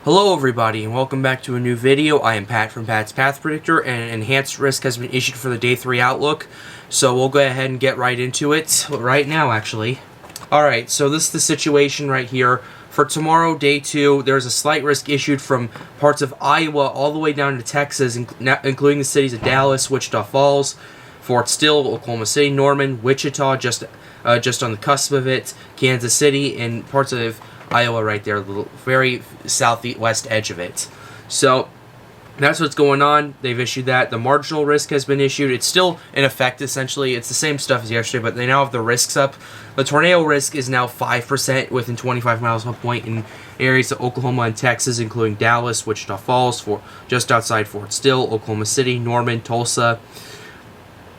Hello everybody and welcome back to a new video. I am Pat from Pat's Path Predictor, and an enhanced risk has been issued for the Day 3 outlook. So we'll go ahead and get right into it right now actually. Alright, so this is the situation right here. For tomorrow, Day 2, there's a slight risk issued from parts of Iowa all the way down to Texas, including the cities of Dallas, Wichita Falls, Fort Sill, Oklahoma City, Norman, Wichita, just on the cusp of it, Kansas City, and parts of Iowa right there, the very southwest edge of it. So that's what's going on. They've issued that. The marginal risk has been issued. It's still in effect, essentially. It's the same stuff as yesterday, but they now have the risks up. The tornado risk is now 5% within 25 miles of a point in areas of Oklahoma and Texas, including Dallas, Wichita Falls, just outside Fort Sill, Oklahoma City, Norman, Tulsa,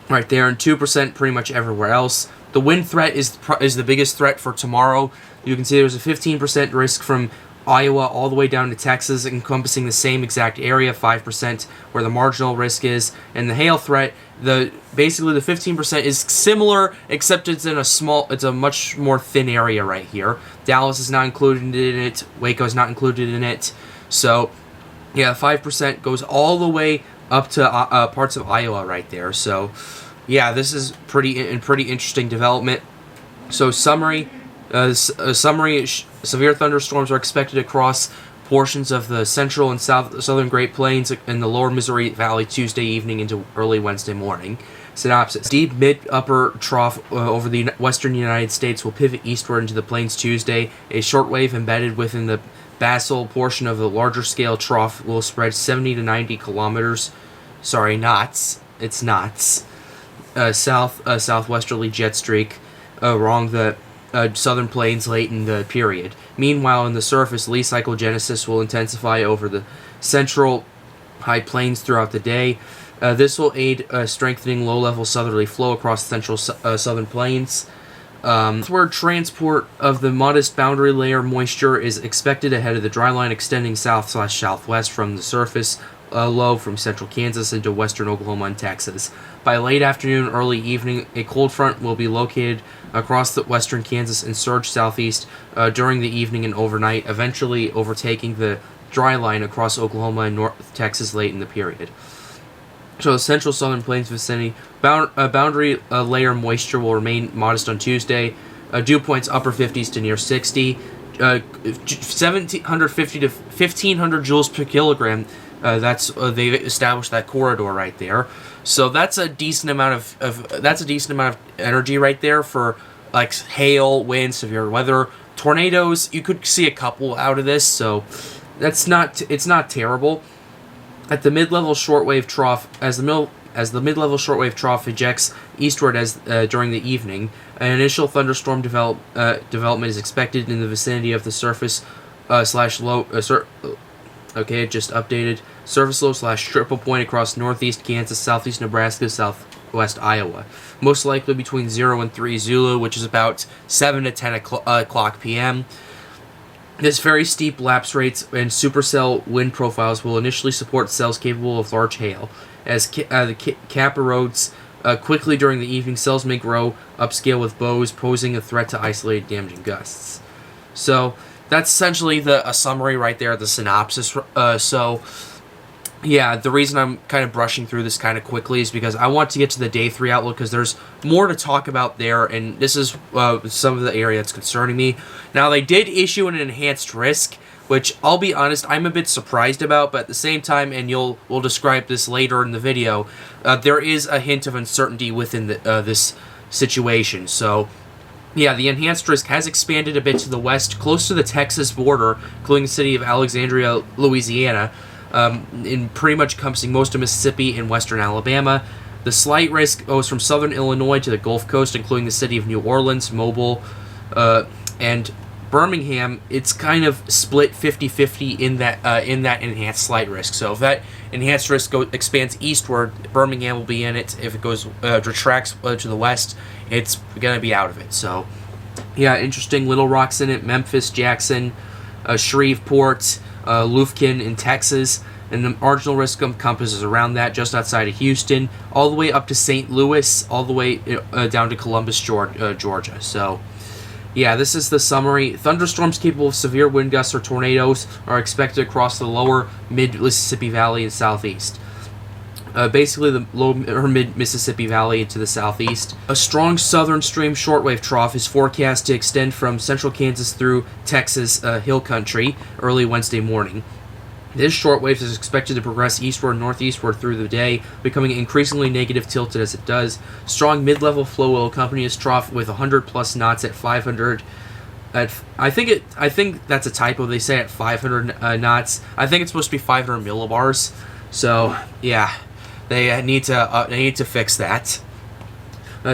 right there, and 2% pretty much everywhere else. The wind threat is the biggest threat for tomorrow. You can see there's a 15% risk from Iowa all the way down to Texas, encompassing the same exact area, 5% where the marginal risk is. And the hail threat, basically the 15% is similar, except it's a much more thin area right here. Dallas is not included in it. Waco is not included in it. So, yeah, 5% goes all the way up to parts of Iowa right there. So, yeah, this is pretty interesting development. So, summary, severe thunderstorms are expected across portions of the central and southern Great Plains and the lower Missouri Valley Tuesday evening into early Wednesday morning. Synopsis. Deep mid-upper trough over the western United States will pivot eastward into the plains Tuesday. A shortwave embedded within the basal portion of the larger scale trough will spread 70 to 90 kilometers. Sorry, knots. It's knots. Southwesterly jet streak along the southern plains late in the period. Meanwhile, in the surface, Lee cyclogenesis will intensify over the central high plains throughout the day. This will aid strengthening low-level southerly flow across the central southern plains. Where transport of the modest boundary layer moisture is expected ahead of the dry line extending south/southwest from the surface low from central Kansas into western Oklahoma and Texas. By late afternoon, early evening, a cold front will be located across the western Kansas and surge southeast during the evening and overnight, eventually overtaking the dry line across Oklahoma and north Texas late in the period. So the central southern plains vicinity, boundary layer moisture will remain modest on Tuesday. Dew points upper 50s to near 60. 1,750 to 1,500 joules per kilogram. They've established that corridor right there. So that's a decent amount of energy right there for like hail, wind, severe weather, tornadoes. You could see a couple out of this, so it's not terrible. At the mid-level shortwave trough, as the mid-level shortwave trough ejects eastward during the evening, an initial thunderstorm development is expected in the vicinity of the surface /low. Okay, it just updated. Surface low / triple point across northeast Kansas, southeast Nebraska, southwest Iowa. Most likely between 0 and 3 Zulu, which is about 7 to 10 o'clock p.m. This very steep lapse rates and supercell wind profiles will initially support cells capable of large hail. As the cap erodes quickly during the evening, cells may grow upscale with bows, posing a threat to isolated damaging gusts. So that's essentially a summary right there, the synopsis. So, yeah, the reason I'm kind of brushing through this kind of quickly is because I want to get to the Day 3 outlook because there's more to talk about there, and this is some of the area that's concerning me. Now, they did issue an enhanced risk, which I'll be honest, I'm a bit surprised about, but at the same time, and we'll describe this later in the video, there is a hint of uncertainty within this situation. So, yeah, the enhanced risk has expanded a bit to the west, close to the Texas border, including the city of Alexandria, Louisiana, in pretty much encompassing most of Mississippi and western Alabama. The slight risk goes from southern Illinois to the Gulf Coast, including the city of New Orleans, Mobile, and Birmingham. It's kind of split 50-50 in that enhanced slight risk. So if that enhanced risk expands eastward, Birmingham will be in it. If it goes retracts to the west, it's going to be out of it. So, yeah, interesting. Little Rock's in it, Memphis, Jackson, Shreveport, Lufkin in Texas, and the marginal risk encompasses around that, just outside of Houston, all the way up to St. Louis, all the way down to Columbus, Georgia. So, yeah, this is the summary. Thunderstorms capable of severe wind gusts or tornadoes are expected across the lower mid-Mississippi Valley and southeast. Basically, the low or mid-Mississippi Valley into the southeast. A strong southern stream shortwave trough is forecast to extend from central Kansas through Texas hill country early Wednesday morning. This shortwave is expected to progress eastward and northeastward through the day, becoming increasingly negative tilted as it does. Strong mid-level flow will accompany this trough with 100+ knots at 500. I think that's a typo. They say at 500 knots. I think it's supposed to be 500 millibars. So yeah, they need to fix that.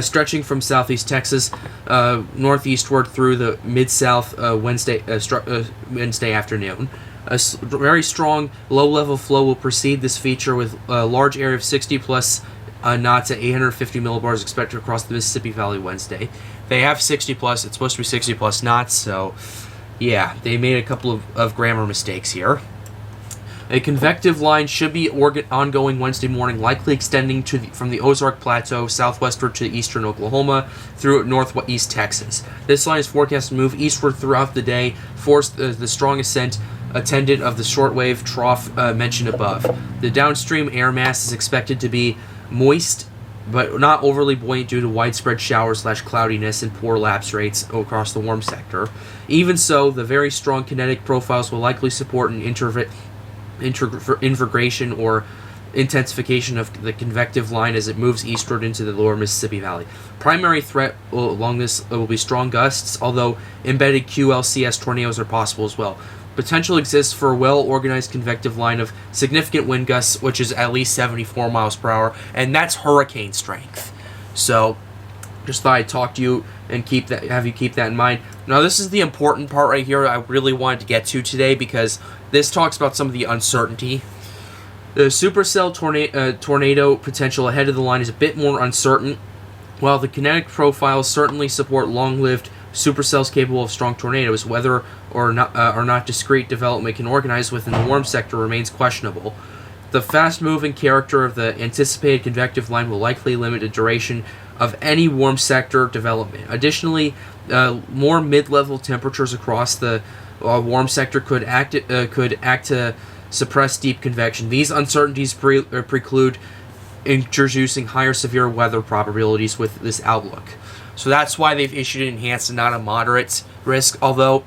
Stretching from southeast Texas northeastward through the mid-south Wednesday afternoon. A very strong low-level flow will precede this feature with a large area of 60+ knots at 850 millibars expected across the Mississippi Valley Wednesday. They have 60+. It's supposed to be 60+ knots, so yeah, they made a couple of grammar mistakes here. A convective line should be ongoing Wednesday morning, likely extending from the Ozark Plateau southwestward to eastern Oklahoma through northeast Texas. This line is forecast to move eastward throughout the day, force the strong ascent attendant of the shortwave trough mentioned above. The downstream air mass is expected to be moist, but not overly buoyant due to widespread showers/cloudiness and poor lapse rates across the warm sector. Even so, the very strong kinetic profiles will likely support an infiltration or intensification of the convective line as it moves eastward into the lower Mississippi Valley. Primary threat along this will be strong gusts, although embedded QLCS tornadoes are possible as well. Potential exists for a well-organized convective line of significant wind gusts, which is at least 74 miles per hour, and that's hurricane strength. So, just thought I'd talk to you and have you keep that in mind. Now, this is the important part right here I really wanted to get to today, because this talks about some of the uncertainty. The supercell tornado potential ahead of the line is a bit more uncertain, while the kinetic profiles certainly support long-lived supercells capable of strong tornadoes. Whether or not discrete development can organize within the warm sector remains questionable. The fast-moving character of the anticipated convective line will likely limit the duration of any warm sector development. Additionally, more mid-level temperatures across the warm sector could act to suppress deep convection. These uncertainties preclude introducing higher severe weather probabilities with this outlook. So that's why they've issued an enhanced and not a moderate risk. Although,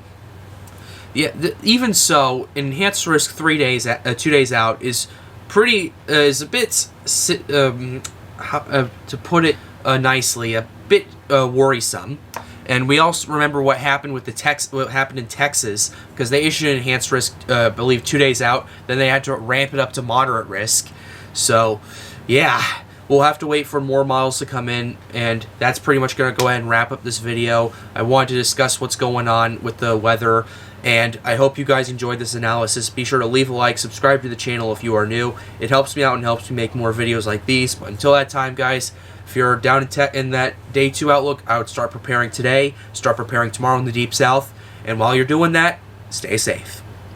yeah, even so, enhanced risk 2 days out is a bit to put it nicely, a bit worrisome. And we also remember what happened with what happened in Texas, because they issued an enhanced risk, I believe 2 days out. Then they had to ramp it up to moderate risk. So, yeah. We'll have to wait for more models to come in, and that's pretty much going to go ahead and wrap up this video. I wanted to discuss what's going on with the weather, and I hope you guys enjoyed this analysis. Be sure to leave a like, subscribe to the channel if you are new. It helps me out and helps me make more videos like these. But until that time, guys, if you're down in that Day 2 outlook, I would start preparing today, start preparing tomorrow in the Deep South, and while you're doing that, stay safe.